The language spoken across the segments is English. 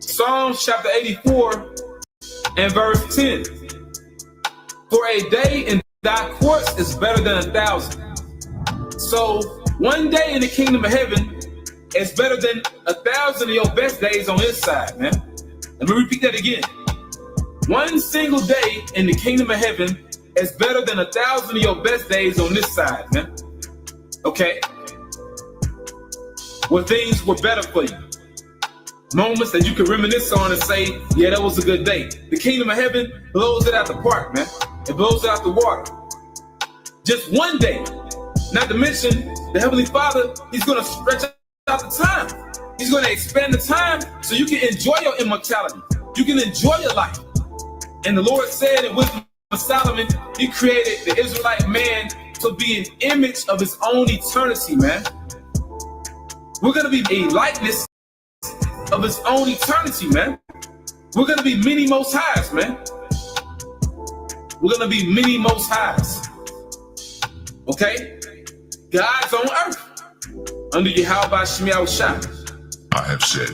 Psalms chapter 84 and verse 10. For a day in thy courts is better than 1,000. So one day in the kingdom of heaven is better than 1,000 of your best days on this side, man. Let me repeat that again. One single day in the kingdom of heaven is better than 1,000 of your best days on this side, man. Okay? Where things were better for you. Moments that you can reminisce on and say, yeah, that was a good day. The kingdom of heaven blows it out the park, man. It blows it out the water. Just one day. Not to mention, the Heavenly Father, He's going to stretch out the time. He's going to expand the time so you can enjoy your immortality. You can enjoy your life. And the Lord said in Wisdom of Solomon, He created the Israelite man to be an image of his own eternity, man. We're going to be a likeness of his own eternity, man. We're going to be many most highs, man. We're going to be many most highs. Okay? God's on earth under Yahweh Shemiah Shai. I have said,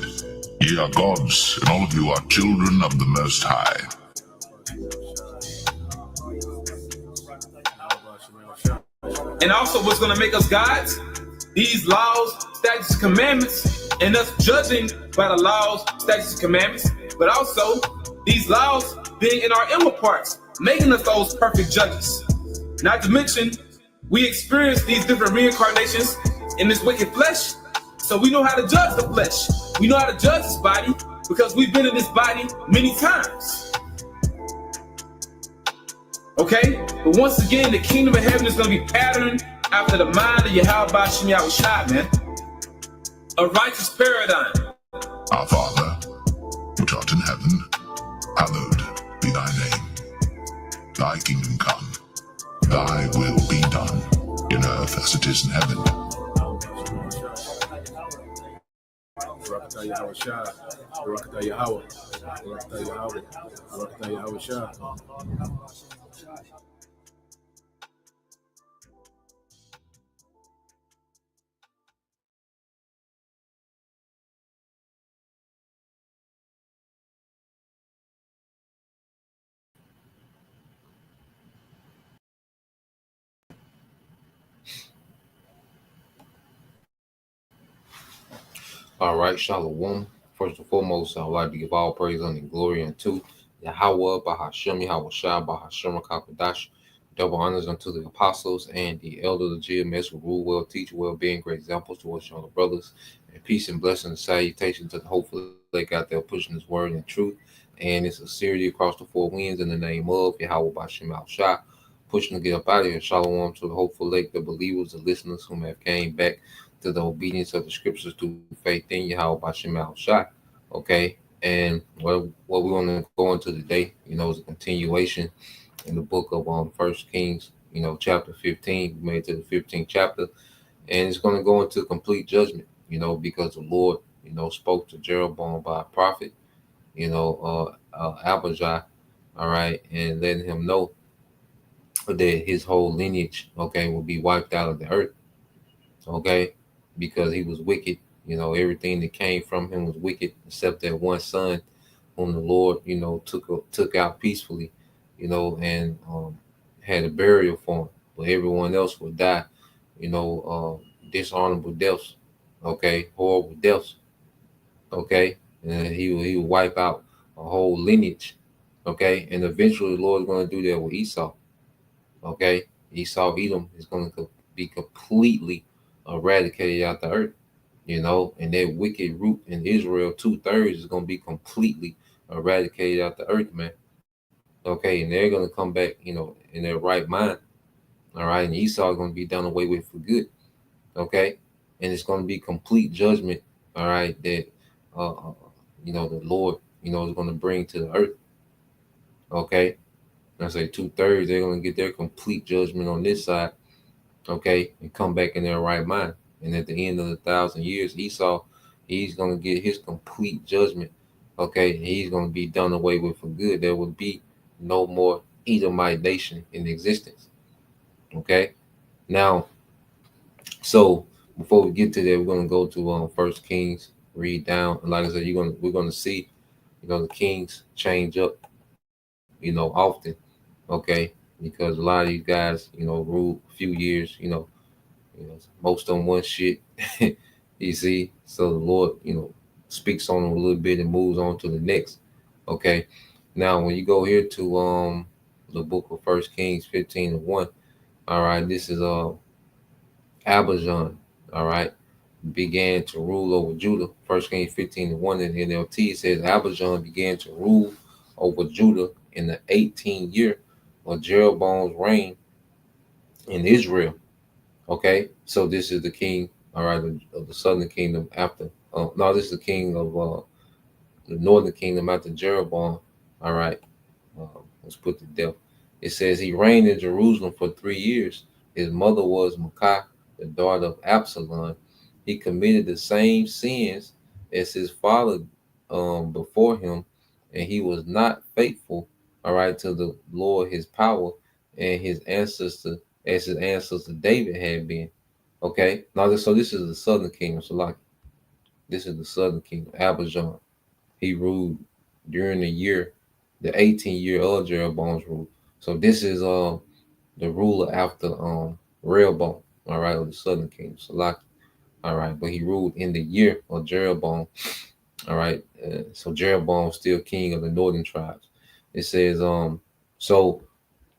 ye are gods, and all of you are children of the Most High. And also what's going to make us gods? These laws, statutes, and commandments, and us judging by the laws, statutes, and commandments, but also these laws being in our inward parts, making us those perfect judges. Not to mention, we experience these different reincarnations in this wicked flesh, so we know how to judge the flesh. We know how to judge this body because we've been in this body many times. Okay? But once again, the kingdom of heaven is going to be patterned after the mind of Yahweh Shemiah Shai, man. A righteous paradigm. Our Father, which art in heaven, hallowed be thy name. Thy kingdom come, thy will be done, in earth as it is in heaven. All right, Shalom. First and foremost, I would like to give all praise and glory unto Yahweh, Bahashem, Yahweh Shai, Bahashem, Kakadash. Double honors unto the apostles and the elder, the GMS, who rule well, teach well, being great examples to us younger brothers. And peace and blessings and salutation to the hopeful they got there pushing this word in truth. And it's a series across the four winds in the name of Yahweh, Bahashem, Yahweh Shai, pushing to get up out of here. Shalom to the hopeful lake, the believers, the listeners who have came back to the obedience of the scriptures through faith in Yahweh Bahashem Shai. Okay, and what we want to go into today, is a continuation in the book of First Kings, chapter 15. We made it to the 15th chapter, and it's going to go into complete judgment, because the Lord, spoke to Jeroboam by a prophet, Abijah, all right, and letting him know that his whole lineage, okay, will be wiped out of the earth, okay, because he was wicked. Everything that came from him was wicked, except that one son whom the Lord, took out peacefully, and had a burial for him. But everyone else would die, dishonorable deaths, okay, horrible deaths, okay, and he would wipe out a whole lineage, okay, and eventually the Lord is going to do that with Esau, okay. Esau, Edom is going to be completely eradicated out the earth, and that wicked root in Israel, 2/3 is going to be completely eradicated out the earth, man. Okay, and they're going to come back, in their right mind. All right, and Esau is going to be done away with for good. Okay, and it's going to be complete judgment. All right, that the Lord, is going to bring to the earth. Okay, I say 2/3, they're going to get their complete judgment on this side. Okay, and come back in their right mind. And at the end of the 1,000 years, Esau, he's going to get his complete judgment. Okay, and he's going to be done away with for good. There will be no more Edomite nation in existence. Okay, Now, so before we get to that, we're gonna go to First Kings, read down, and like I said, we're gonna see, the kings change up, often, okay, because a lot of these guys, rule a few years, most of them one shit, you see. So the Lord, speaks on them a little bit and moves on to the next, okay. Now, when you go here to the book of First Kings 15:1, all right, this is Abijah, all right, began to rule over Judah. First Kings 15:1 in the NLT says Abijah began to rule over Judah in the 18th year of Jeroboam's reign in Israel. Okay, so this is the king, all right, of the southern kingdom after. No, this is the king of the northern kingdom after Jeroboam. All right, was put to death. It says he reigned in Jerusalem for 3 years. His mother was Maacah, the daughter of Absalom. He committed the same sins as his father before him, and he was not faithful, all right, to the Lord his power and his ancestor as his ancestor David had been. Okay, now so this is the southern kingdom. So like this is the southern kingdom. Abijah, he ruled during the 18th year of Jeroboam's rule. So this is the ruler after Rehoboam, all right, of the southern kingdom. So like, all right, but he ruled in the year of Jeroboam, all right. So Jeroboam still king of the northern tribes. It says so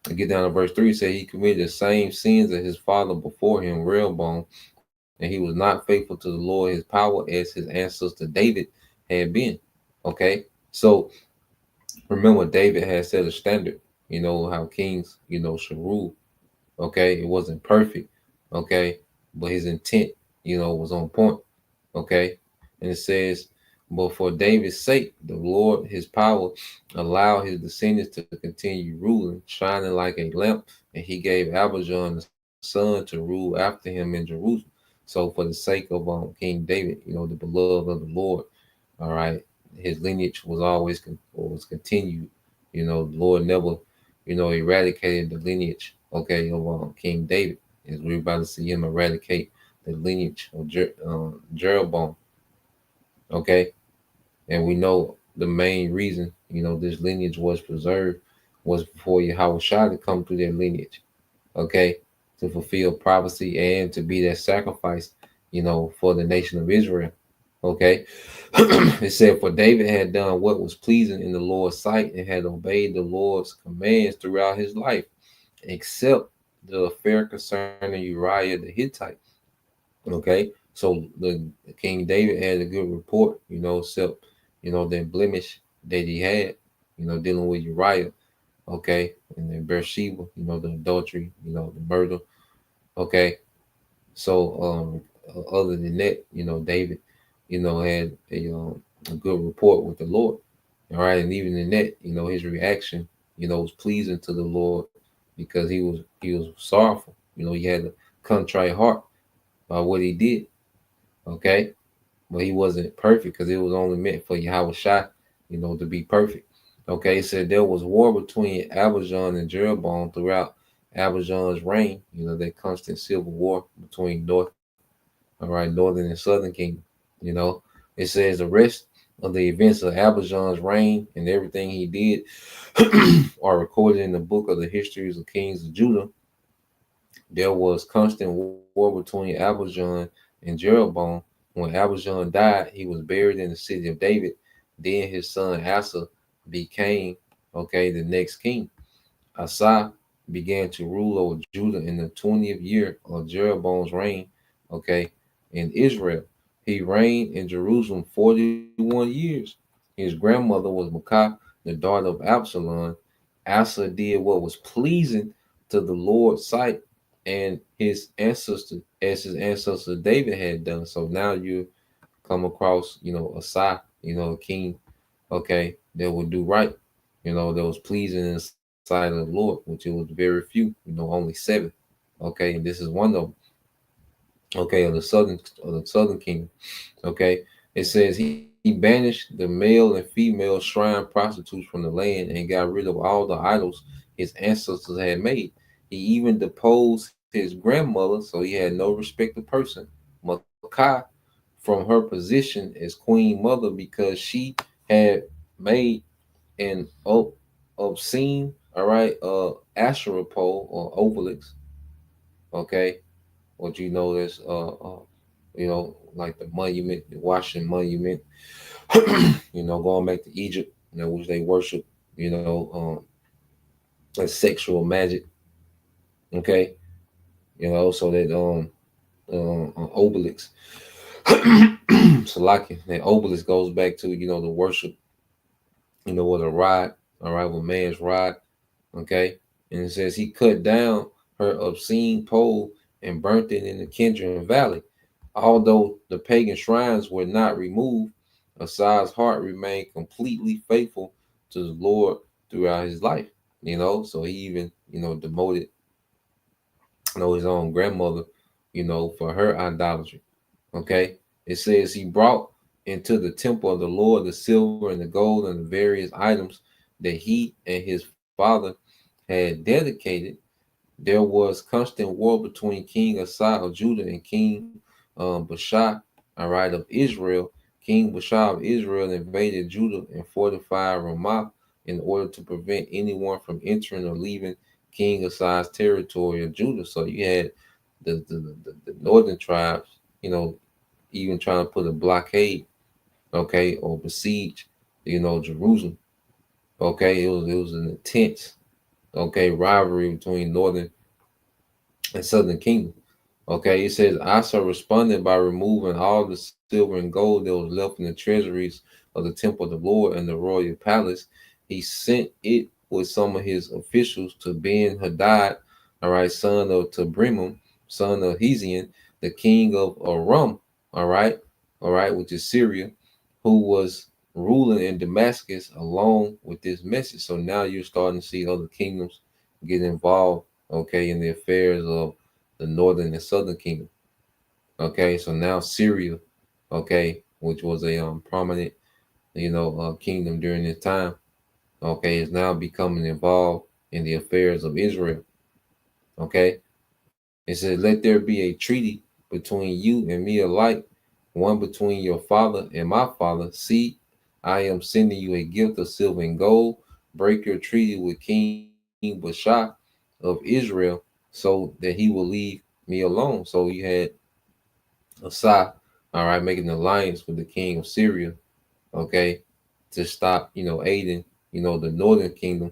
to get down to verse 3, it says he committed the same sins as his father before him, Rehoboam, and he was not faithful to the Lord his power as his ancestor David had been. Okay, so remember David had set a standard, how kings, should rule. Okay, it wasn't perfect, okay, but his intent, was on point. Okay, and it says, but for David's sake, the Lord, his power, allowed his descendants to continue ruling, shining like a lamp, and he gave Abijah the son to rule after him in Jerusalem. So, for the sake of King David, the beloved of the Lord, all right, his lineage was always was continued. The Lord never, eradicated the lineage, okay, of King David, as we're about to see him eradicate the lineage of Jeroboam. Okay, and we know the main reason, this lineage was preserved was for Yahweh Shah to come through their lineage, okay, to fulfill prophecy and to be that sacrifice, for the nation of Israel. Okay, it said, for David had done what was pleasing in the Lord's sight and had obeyed the Lord's commands throughout his life, except the affair concerning Uriah the Hittite. Okay, so the King David had a good report, except that blemish that he had, dealing with Uriah. Okay, and then Bathsheba, the adultery, the murder. Okay, so other than that, David, had a good report with the Lord. All right, and even in that, his reaction, was pleasing to the Lord because he was sorrowful. He had a contrite heart by what he did. Okay, but he wasn't perfect because it was only meant for Yahweh Shai, to be perfect. Okay, it said there was war between Abijah and Jeroboam throughout Abijah's reign. That constant civil war between northern and southern kingdom. It says the rest of the events of Abijah's reign and everything he did are recorded in the book of the histories of kings of Judah. There was constant war between Abijah and Jeroboam. When Abijah died, he was buried in the city of David. Then his son Asa became, the next king. Asa began to rule over Judah in the 20th year of Jeroboam's reign, in Israel. He reigned in Jerusalem 41 years. His grandmother was Maacah, the daughter of Absalom. Asa did what was pleasing to the Lord's sight and his ancestor David had done. So now you come across, Asa, a king, that would do right, that was pleasing in the sight of the Lord, which it was very few, only 7. Okay, and this is one of them, of the southern kingdom. Okay, it says he banished the male and female shrine prostitutes from the land and got rid of all the idols his ancestors had made. He even deposed his grandmother, so he had no respect of person. Makai, from her position as queen mother, because she had made an obscene, all right, Asherah pole or obelisk, okay, what you know as like the monument, the Washington Monument, going back to Egypt, which they worship, as sexual magic, okay, so that obelisk, Salaki, that obelisk goes back to the worship, with a rod, all right, with man's rod, okay, and it says he cut down her obscene pole and burnt it in the Kidron Valley. Although the pagan shrines were not removed, Asai's heart remained completely faithful to the Lord throughout his life. So he even demoted his own grandmother, for her idolatry. Okay, it says he brought into the temple of the Lord the silver and the gold and the various items that he and his father had dedicated. There was constant war between King Asai of Judah and King Baasha, all right, of Israel. King Baasha of Israel invaded Judah and fortified Ramah in order to prevent anyone from entering or leaving King Asai's territory of Judah. So you had the northern tribes, even trying to put a blockade, okay, or besiege, Jerusalem. Okay, it was an intense, okay, rivalry between northern and southern kingdom. Okay, it says Asa responded by removing all the silver and gold that was left in the treasuries of the temple of the Lord and the royal palace. He sent it with some of his officials to Ben Hadad, all right, son of Tabrimum, son of Hezion, the king of Aram, all right, which is Syria, who was ruling in Damascus along with this message. So now you're starting to see other kingdoms get involved, okay, in the affairs of the northern and southern kingdom. Okay, so now Syria, okay, which was a prominent, kingdom during this time, okay, is now becoming involved in the affairs of Israel. Okay, it says, "Let there be a treaty between you and me alike, one between your father and my father. See, I am sending you a gift of silver and gold. Break your treaty with King Baasha of Israel, so that he will leave me alone." So you had Asa, all right, making an alliance with the king of Syria, okay, to stop, aiding, the northern kingdom,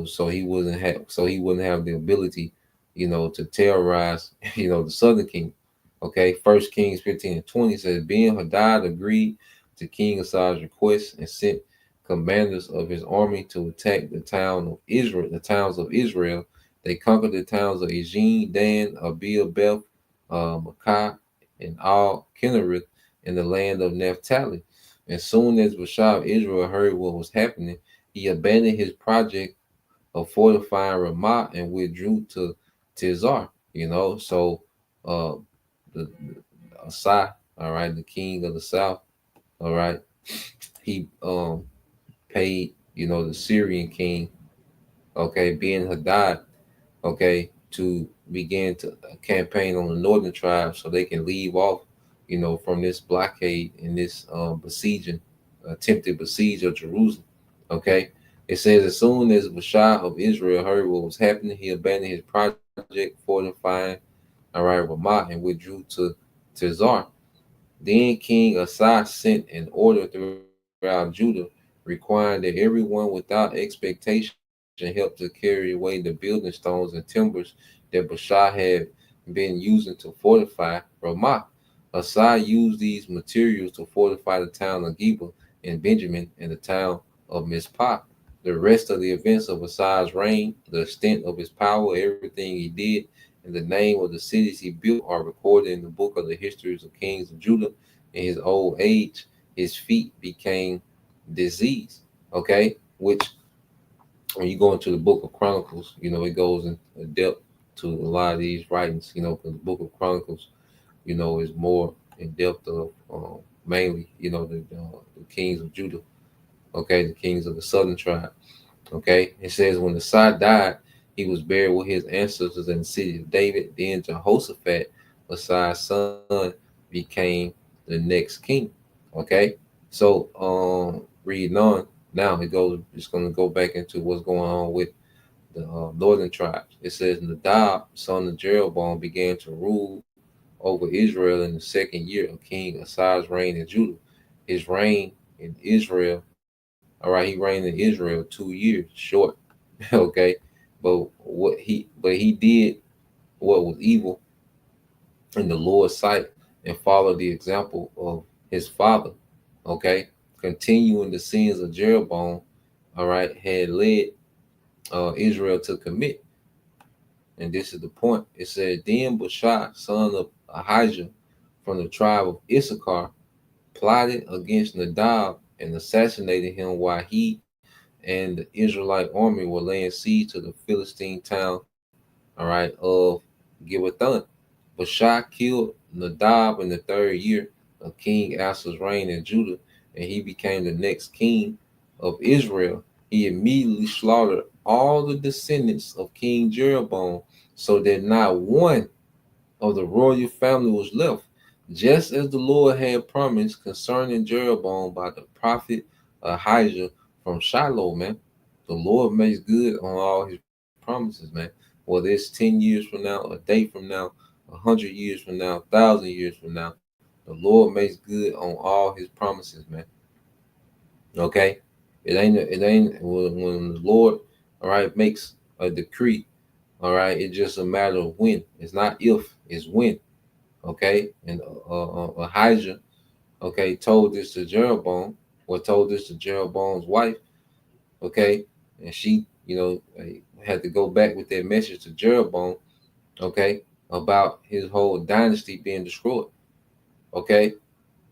so he wouldn't have the ability, to terrorize, the southern kingdom. Okay, First Kings 15:20 says, Ben Hadad agreed to King Asai's request and sent commanders of his army to attack the towns of Israel. They conquered the towns of Ejin, Dan, Abia, Beth, Makkah, and all Kinnereth in the land of Naphtali. As soon as Baasha of Israel heard what was happening, he abandoned his project of fortifying Ramah and withdrew to Tizar. So uh, the Asai, all right, the king of the south, all right, he paid, the Syrian king, okay, Ben Hadad, okay, to begin to campaign on the northern tribes so they can leave off, from this blockade and this attempted besiege of Jerusalem. Okay. It says, as soon as Baasha of Israel heard what was happening, he abandoned his project, fortifying, all right, Ramah, and withdrew to Tizar. Then King Asa sent an order throughout Judah requiring that everyone without expectation help to carry away the building stones and timbers that Baasha had been using to fortify Ramah. Asa used these materials to fortify the town of Geba and Benjamin and the town of Mizpah. The rest of the events of Asai's reign, the extent of his power, everything he did, and the name of the cities he built are recorded in the book of the histories of kings of Judah. In his old age, his feet became diseased. Okay, which when you go into the book of Chronicles, it goes in depth to a lot of these writings. Because the book of Chronicles, is more in depth of mainly, the kings of Judah. Okay, the kings of the southern tribe. Okay, it says when Asai died, He was buried with his ancestors in the city of David. Then Jehoshaphat, Messiah's son, became the next king. Okay, so reading on now, it's going to go back into what's going on with the northern tribes. It says Nadab, son of Jeroboam, began to rule over Israel in the second year of King Asa's reign in Judah. His reign in Israel, all right, he reigned in Israel 2 years short. Okay, but he did what was evil in the Lord's sight and followed the example of his father. Okay, continuing the sins of Jeroboam, all right, had led Israel to commit. And this is the point. It said, then Baasha, son of Ahijah, from the tribe of Issachar, plotted against Nadab and assassinated him while he and the Israelite army were laying siege to the Philistine town, all right, of Gibbethon. Baasha killed Nadab in the third year of King Asa's reign in Judah, and he became the next king of Israel. He immediately slaughtered all the descendants of King Jeroboam, so that not one of the royal family was left, just as the Lord had promised concerning Jeroboam by the prophet Ahijah from Shiloh, man. The Lord makes good on all his promises, man. Whether it's 10 years from now, a day from now, 100 years from now, 1,000 years from now, the Lord makes good on all his promises, man. Okay? It ain't when the Lord, all right, makes a decree, all right, it's just a matter of when. It's not if, it's when. Okay? And Ahijah, okay, told this to Jeroboam, or told this to Jeroboam's wife, okay? And she, had to go back with that message to Jeroboam, okay, about his whole dynasty being destroyed. Okay?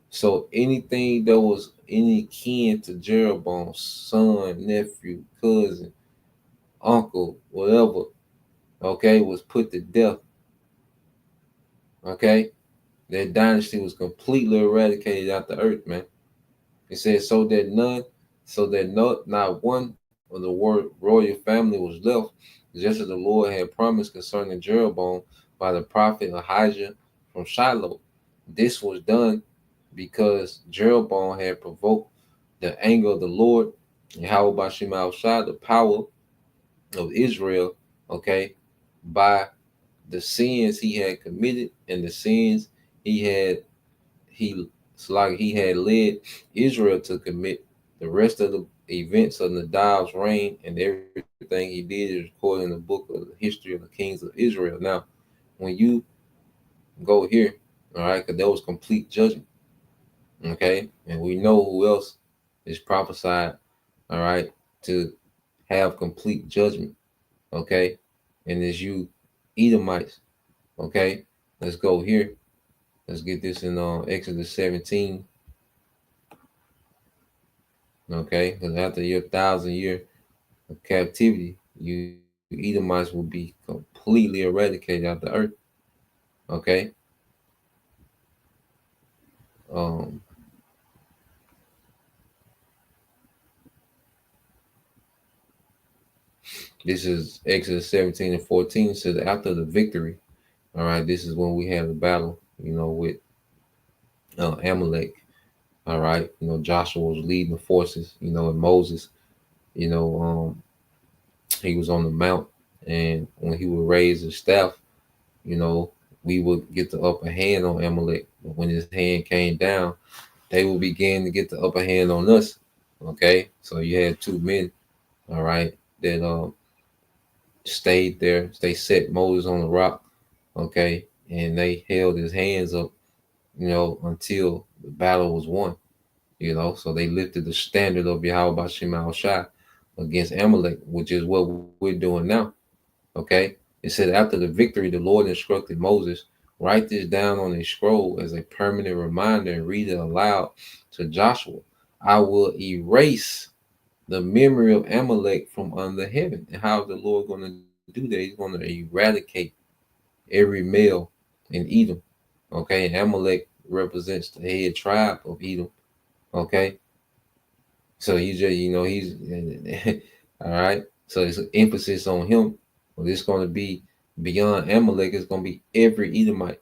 So anything that was any kin to Jeroboam's son, nephew, cousin, uncle, whatever, okay, was put to death. Okay? That dynasty was completely eradicated out the earth, man. It says not one of the royal family was left, just as the Lord had promised concerning Jeroboam by the prophet Ahijah from Shiloh. This was done because Jeroboam had provoked the anger of the Lord, and Yahweh Shema Shah, the power of Israel, okay, by the sins he had committed and the sins he had led Israel to commit. The rest of the events of Nadab's reign and everything he did is recorded in the book of the history of the kings of Israel. Now, when you go here, all right, because there was complete judgment, okay, and we know who else is prophesied, all right, to have complete judgment, okay, and it's you Edomites, okay. Let's go here. Let's get this in Exodus 17. Okay, because after your 1,000-year of captivity, you Edomites will be completely eradicated out the earth. Okay. This is Exodus 17 and 14. It says after the victory, all right, this is when we had the battle, with Amalek. All right, Joshua was leading the forces, and Moses, he was on the mount, and when he would raise his staff, we would get the upper hand on Amalek. But when his hand came down, they would begin to get the upper hand on us. Okay, so you had two men, all right, that stayed there. They set Moses on the rock, okay, and they held his hands up, until the battle was won. So they lifted the standard of Yahweh Shema Shai against Amalek, which is what we're doing now. Okay. It said after the victory, the Lord instructed Moses, write this down on a scroll as a permanent reminder and read it aloud to Joshua. I will erase the memory of Amalek from under heaven. And how is the Lord going to do that? He's going to eradicate every male in Edom. Okay. And Amalek represents the head tribe of Edom. Okay. So he's just, he's all right. So it's an emphasis on him. Well, it's going to be beyond Amalek. It's going to be every Edomite.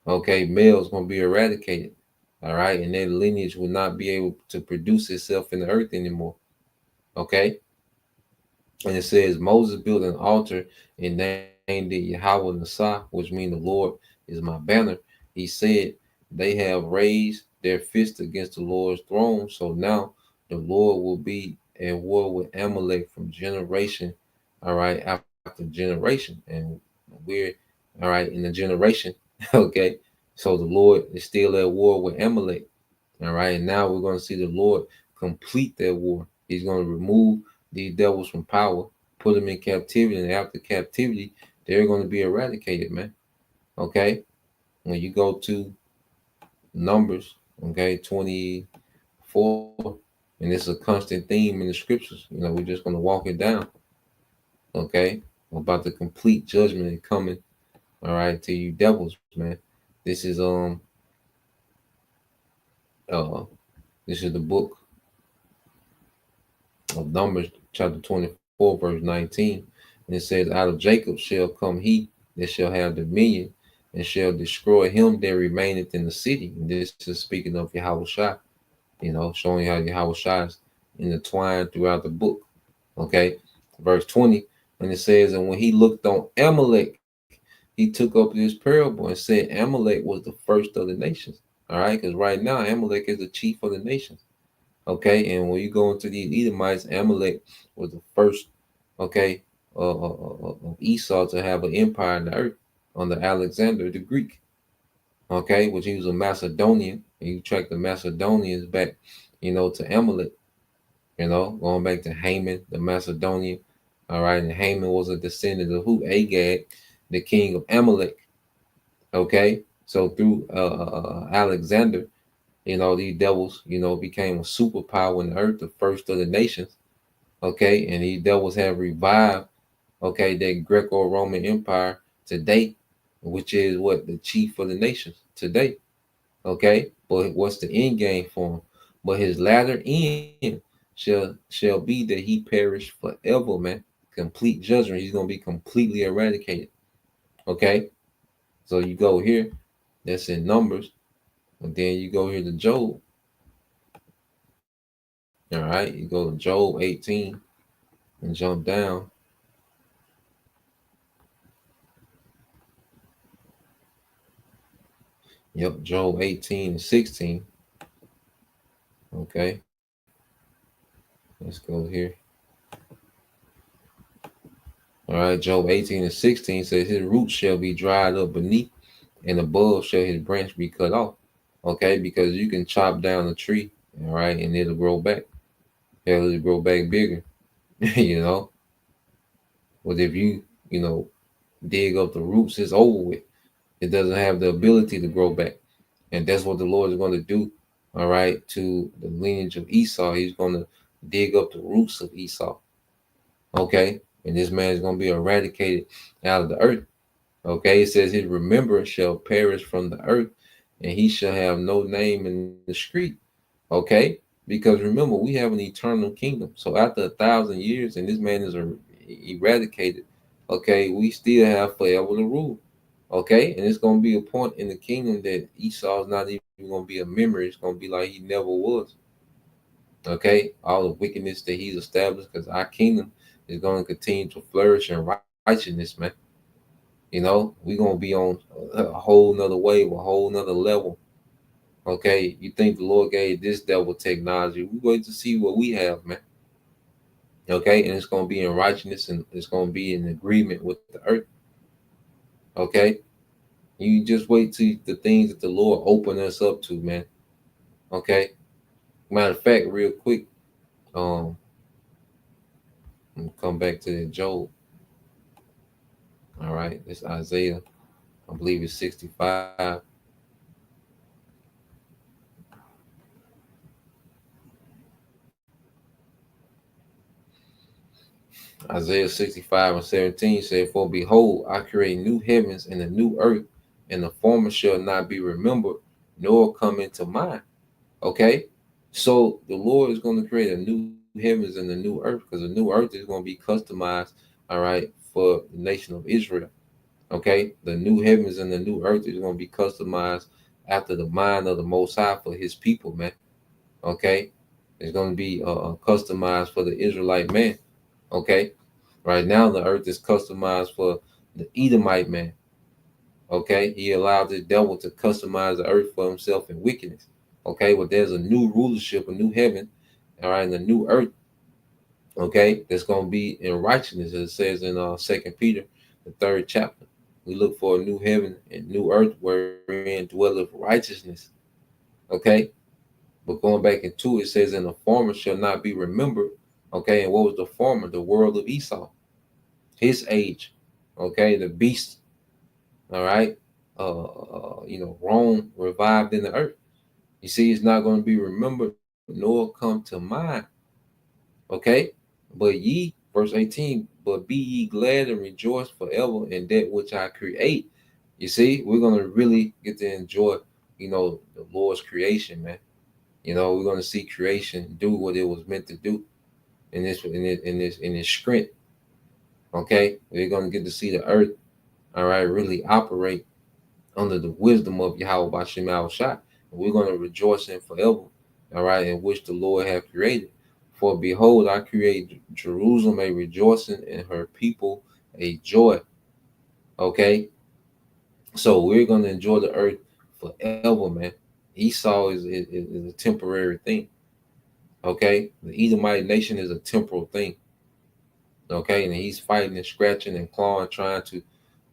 Okay, male is going to be eradicated. All right, and their lineage will not be able to produce itself in the earth anymore. Okay, and it says Moses built an altar and named it Yahweh Nasah, which means the Lord is my banner. He said they have raised their fist against the Lord's throne, so now the Lord will be at war with Amalek from generation, all right, after generation, and we're all right in the generation, okay. So the Lord is still at war with Amalek, all right, and now we're going to see the Lord complete that war. He's going to remove these devils from power, put them in captivity, and after captivity, they're going to be eradicated, man. Okay, when you go to Numbers, okay, 24, and it's a constant theme in the scriptures. You know, we're just going to walk it down, okay, about the complete judgment and coming, all right, to you devils, man. This is uh this is the book of Numbers, chapter 24, verse 19. And it says, out of Jacob shall come he that shall have dominion, and shall destroy him that remaineth in the city. And this is speaking of Yahweh Shai, you know, showing how Yahweh Shai is intertwined throughout the book. Okay. Verse 20, and it says, and when he looked on Amalek, he took up this parable and said Amalek was the first of the nations. All right, because right now Amalek is the chief of the nations. Okay, and when you go into these Edomites, Amalek was the first, okay, of Esau to have an empire in the earth under Alexander the Greek. Okay, which he was a Macedonian, and you track the Macedonians back, you know, to Amalek. You know, going back to Haman the Macedonian. All right, and Haman was a descendant of who? Agag, the king of Amalek. Okay, so through Alexander, you know, these devils, you know, became a superpower in the earth, the first of the nations. Okay, and these devils have revived, okay, that Greco-Roman Empire today, which is what the chief of the nations today. Okay, but what's the end game for him? But his latter end shall be that he perish forever, man. Complete judgment. He's gonna be completely eradicated. Okay, so you go here, that's in Numbers, and then you go here to Job. All right, you go to Job 18 and jump down. Yep, Job 18 and 16. Okay, let's go here. All right, Job 18 and 16 says, his roots shall be dried up beneath, and above shall his branch be cut off. Okay, because you can chop down a tree, all right, and it'll grow back. It'll grow back bigger, you know. But if you know, dig up the roots, it's over with. It doesn't have the ability to grow back. And that's what the Lord is going to do, all right, to the lineage of Esau. He's going to dig up the roots of Esau, okay? And this man is going to be eradicated out of the earth, okay? It says his remembrance shall perish from the earth, and he shall have no name in the street, okay? Because remember, we have an eternal kingdom. So after 1,000 years, and this man is eradicated, okay, we still have forever to rule. Okay, and it's gonna be a point in the kingdom that Esau is not even gonna be a memory. It's gonna be like he never was. Okay, all the wickedness that he's established, because our kingdom is gonna continue to flourish in righteousness, man. You know, we're gonna be on a whole nother wave, a whole nother level. Okay, you think the Lord gave this devil technology? We wait to see what we have, man. Okay, and it's gonna be in righteousness, and it's gonna be in agreement with the earth. Okay, you just wait to the things that the Lord open us up to, man. Okay. Matter of fact, real quick, I'm gonna come back to Job. All right, it's Isaiah. I believe it's 65. Isaiah 65 and 17 said, for behold, I create new heavens and a new earth, and the former shall not be remembered, nor come into mind. Okay, so the Lord is going to create a new heavens and a new earth, because the new earth is going to be customized, all right, for the nation of Israel. Okay, the new heavens and the new earth is going to be customized after the mind of the Most High for His people, man. Okay, it's going to be customized for the Israelite man. Okay, right now the earth is customized for the Edomite man. Okay, he allowed the devil to customize the earth for himself in wickedness. Okay, but there's a new rulership, a new heaven, all right, and a new earth. Okay, that's going to be in righteousness, as it says in 2 Peter, the 3rd chapter. We look for a new heaven and new earth wherein dwelleth righteousness. Okay, but going back into it, it says, and the former shall not be remembered. Okay, and what was the former? The world of Esau, his age. Okay, the beast. All right, Rome revived in the earth. You see, it's not going to be remembered nor come to mind. Okay, but ye, verse 18, but be ye glad and rejoice forever in that which I create. You see, we're going to really get to enjoy, the Lord's creation, man. We're going to see creation do what it was meant to do in this sprint. Okay, we're going to get to see the earth, all right, really operate under the wisdom of Yahweh Bashim Al-Shai. We're going to rejoice in forever, all right, in which the Lord hath created. For behold, I create Jerusalem a rejoicing and her people a joy. Okay, so we're going to enjoy the earth forever, man. Esau is a temporary thing. Okay, the Edomite nation is a temporal thing. Okay, and he's fighting and scratching and clawing, trying to,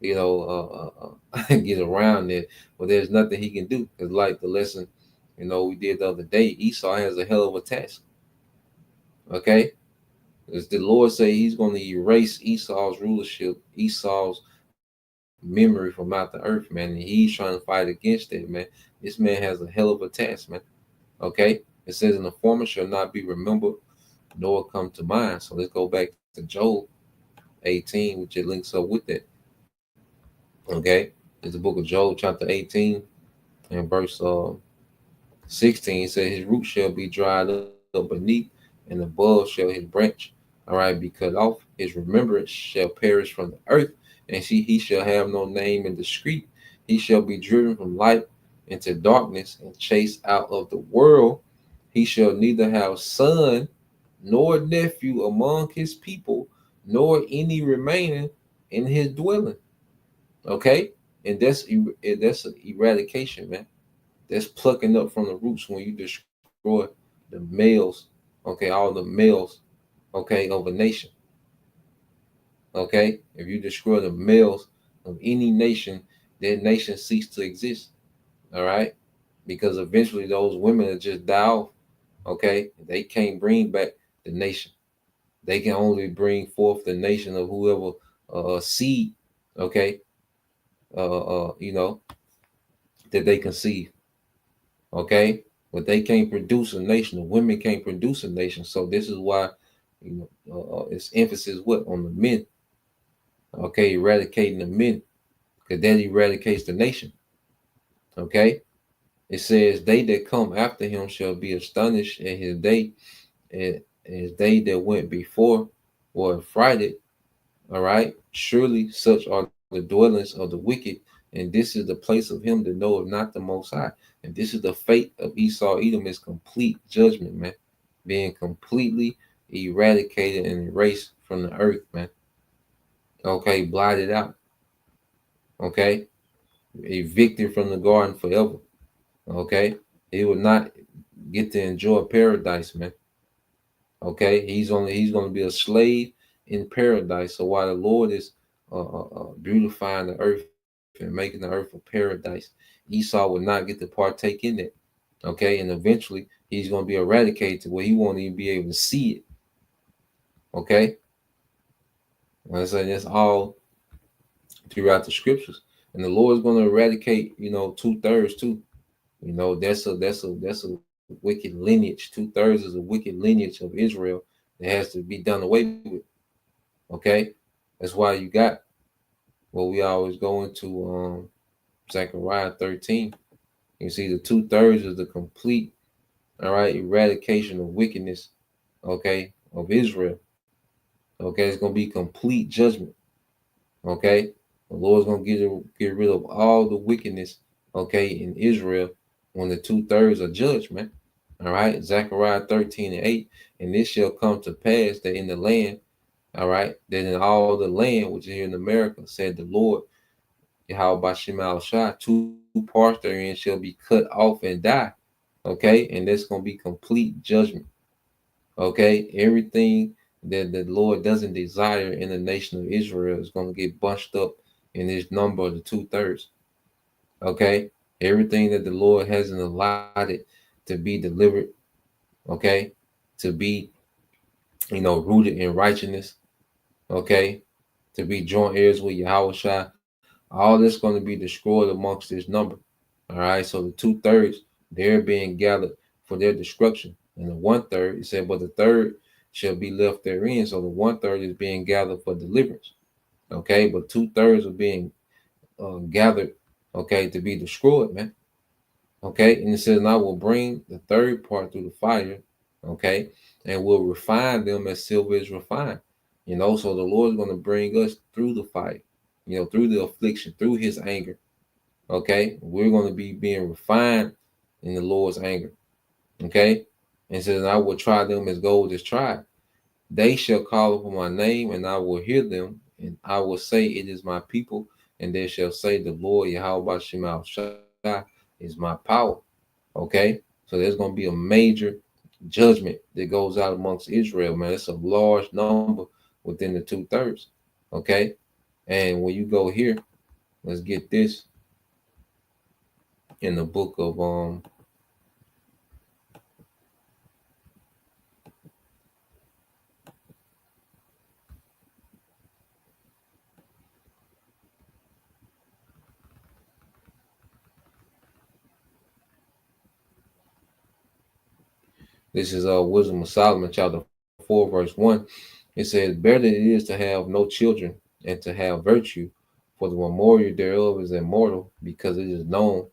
get around it. But there's nothing he can do. Because like the lesson, we did the other day, Esau has a hell of a task. Okay, as the Lord say, He's going to erase Esau's rulership, Esau's memory from out the earth, man. And he's trying to fight against it, man. This man has a hell of a task, man. Okay, it says, "In the former shall not be remembered, nor come to mind." So let's go back to Job 18, which it links up with that. Okay, it's the book of Job, chapter 18, and verse 16. It says, "His root shall be dried up beneath, and above shall his branch, all right, be cut off. His remembrance shall perish from the earth, and he shall have no name in the street. He shall be driven from light into darkness and chased out of the world. He shall neither have son nor nephew among his people, nor any remaining in his dwelling." Okay, and that's an eradication, man. That's plucking up from the roots when you destroy the males. Okay, all the males. Okay, of a nation. Okay, if you destroy the males of any nation, that nation cease to exist. All right, because eventually those women will just die off. Okay, they can't bring back the nation. They can only bring forth the nation of whoever seed. Okay, that they conceive. Okay, but they can't produce a nation. The women can't produce a nation. So this is why, it's emphasis on the men. Okay, eradicating the men, because that eradicates the nation. Okay, it says, "They that come after him shall be astonished at his day, and as they that went before were affrighted." All right, surely such are the dwellings of the wicked, and this is the place of him that knoweth not the Most High. And this is the fate of Esau Edom, is complete judgment, man, being completely eradicated and erased from the earth, man. Okay, blotted out. Okay, evicted from the garden forever. Okay, he will not get to enjoy paradise, man. Okay, he's going to be a slave in paradise. So while the Lord is beautifying the earth and making the earth a paradise, Esau will not get to partake in it. Okay, and eventually he's going to be eradicated to where he won't even be able to see it. Okay, I said that's all throughout the scriptures, and the Lord is going to eradicate, 2/3 too. That's a wicked lineage. 2/3 is a wicked lineage of Israel that has to be done away with. Okay, that's why you got what we always go into Zechariah 13. You see, the 2/3 is the complete, all right, eradication of wickedness, okay, of Israel. Okay, it's gonna be complete judgment. Okay, the Lord's gonna get rid of all the wickedness, okay, in Israel when the 2/3 are judged, man. All right, Zechariah 13:8, and this shall come to pass that in the land, all right, that in all the land which is here in America, said the Lord, Yahweh Shema Shah, two parts therein shall be cut off and die. Okay, and that's gonna be complete judgment. Okay, everything that the Lord doesn't desire in the nation of Israel is going to get bunched up in this number of the 2/3. Okay, everything that the Lord hasn't allotted to be delivered, okay, to be, rooted in righteousness, okay, to be joint heirs with Yahweh Shai, all this going to be destroyed amongst this number. All right, so the 2/3, they're being gathered for their destruction. And the 1/3, it said, but the third shall be left therein. So the 1/3 is being gathered for deliverance. Okay, but 2/3 are being gathered, okay, to be destroyed, man. Okay, and it says, and I will bring the third part through the fire, okay, and will refine them as silver is refined. So the Lord is going to bring us through the fire, through the affliction, through his anger. Okay, we're going to be being refined in the Lord's anger. Okay, and says, I will try them as gold is tried. They shall call upon my name, and I will hear them, and I will say, it is my people, and they shall say, the Lord Yahweh Shema Shai is my power. Okay, so there's going to be a major judgment that goes out amongst Israel, man. It's a large number within the 2/3. Okay, and when you go here, let's get this in the book of this is Wisdom of Solomon, chapter 4, verse 1. It says, better it is to have no children and to have virtue, for the memorial thereof is immortal, because it is known,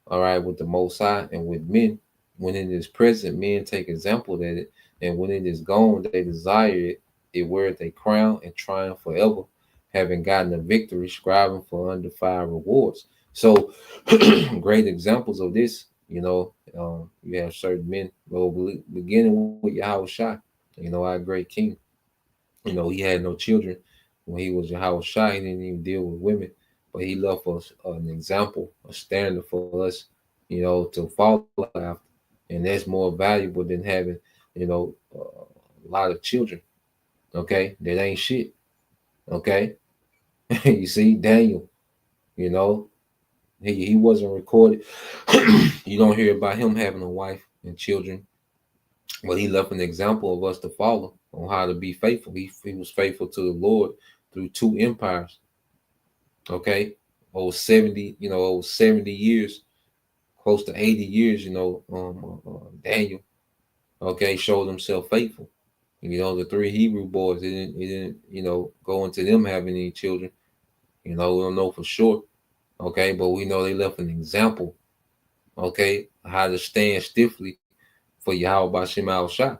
all right, with the Most High and with men. When it is present, men take example at it, and when it is gone, they desire it. It weareth a crown and triumph forever, having gotten a victory, striving for undefiled rewards. So, great examples of this, you have certain men, well, beginning with Yahweh Shai, our great king. He had no children when he was Yahweh Shai. He didn't even deal with women, but he left us an example, a standard for us, to follow after. And that's more valuable than having, a lot of children. Okay, that ain't shit. Okay, you see, Daniel, you know, he wasn't recorded. You don't hear about him having a wife and children, but he left an example of us to follow on how to be faithful. He was faithful to the Lord through 2 empires. Okay, over 70, over 70 years, close to 80 years. Daniel, okay, showed himself faithful. The 3 Hebrew boys, it didn't, go into them having any children. We don't know for sure. Okay, but we know they left an example. Okay, how to stand stiffly for Yahweh Shema Shai.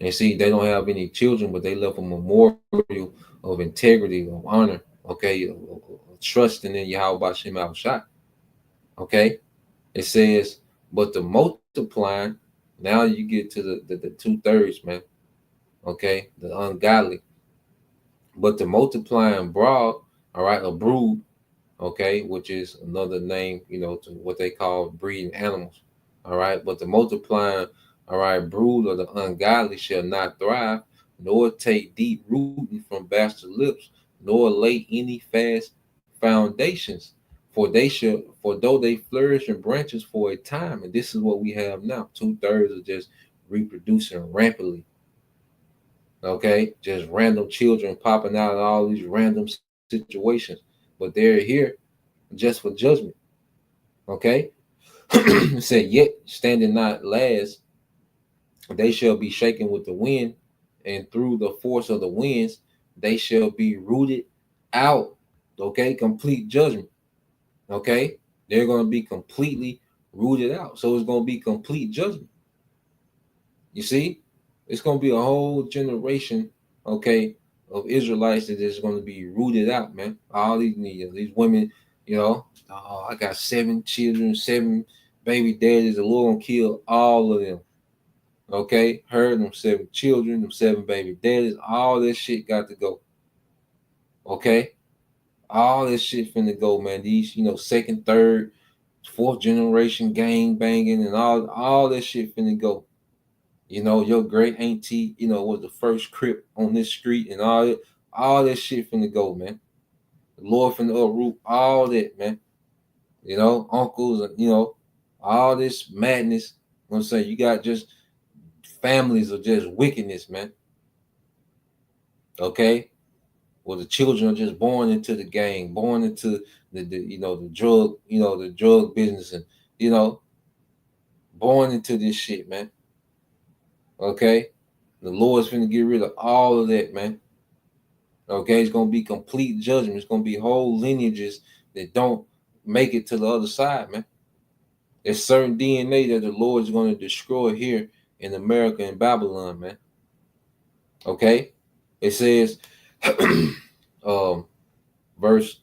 And see, they don't have any children, but they left a memorial of integrity, of honor, okay, of trusting in Yahweh Shema Shai. Okay, it says, but the multiplying, now you get to the 2/3, man. Okay, the ungodly. But the multiplying broad, all right, a brood, okay, which is another name, to what they call breeding animals. All right, but the multiplying, all right, brood of the ungodly shall not thrive, nor take deep rooting from bastard lips, nor lay any fast foundations. For though they flourish in branches for a time, and this is what we have now. 2/3 are just reproducing rampantly. Okay, just random children popping out of all these random situations, but they're here just for judgment. Okay, it said, yet standing not last, they shall be shaken with the wind, and through the force of the winds, they shall be rooted out. Okay, complete judgment. Okay, they're going to be completely rooted out. So it's going to be complete judgment. You see, it's going to be a whole generation, okay, of Israelites that is going to be rooted out, man. All these women, oh, I got 7 children, 7 baby daddies. The Lord gonna kill all of them. Okay, heard them 7 children, them 7 baby daddies. All this shit got to go. Okay, all this shit finna go, man. These, second, third, 4th generation gang banging and all this shit finna go. Your great auntie, was the first Crip on this street and all this shit finna go, man. The Lord finna uproot all that, man. Uncles, and all this madness. I'm saying, you got just families of just wickedness, man. Okay, well, the children are just born into the gang, born into the drug business, and born into this shit, man. Okay, the Lord's finna get rid of all of that, man. Okay, it's gonna be complete judgment. It's gonna be whole lineages that don't make it to the other side, man. There's certain DNA that the Lord is going to destroy here in America and Babylon, man. Okay, it says, verse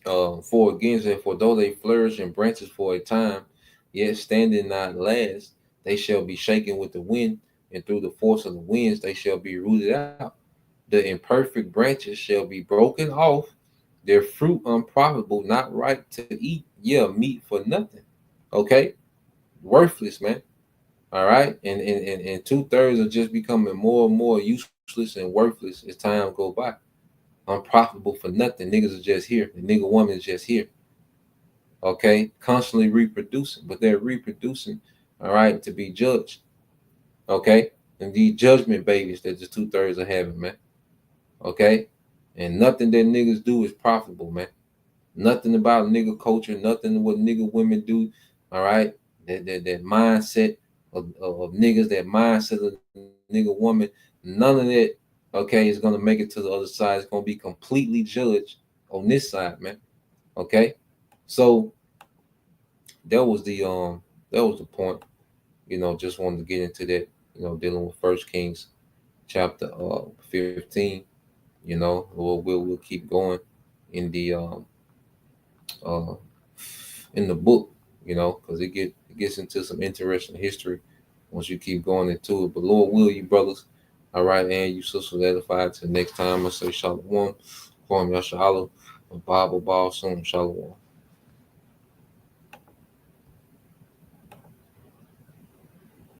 4 again says, "For though they flourish in branches for a time, yet standing not last, they shall be shaken with the wind, and through the force of the winds they shall be rooted out. The imperfect branches shall be broken off, their fruit unprofitable, not right to eat, meat for nothing." Okay, worthless, man. All right, and 2/3 are just becoming more and more useless and worthless as time go by. Unprofitable for nothing. Niggas are just here. The nigga woman is just here. Okay, constantly reproducing, but they're reproducing, all right, to be judged. Okay, and these judgment babies that the 2/3 are having, man. Okay, and nothing that niggas do is profitable, man. Nothing about nigga culture, nothing what nigga women do. All right, that mindset of niggas, that mindset of nigga woman, none of that, okay, is gonna make it to the other side. It's gonna be completely judged on this side, man. Okay, so that was the point. Just wanted to get into that. Dealing with 1 Kings chapter 15. We'll keep going in the book, because it gets into some interesting history once you keep going into it. But Lord will, you brothers, all right, and you sisters, edified. Till next time, I say shalom, Kwam Yashala, Bible Ball soon, shalom.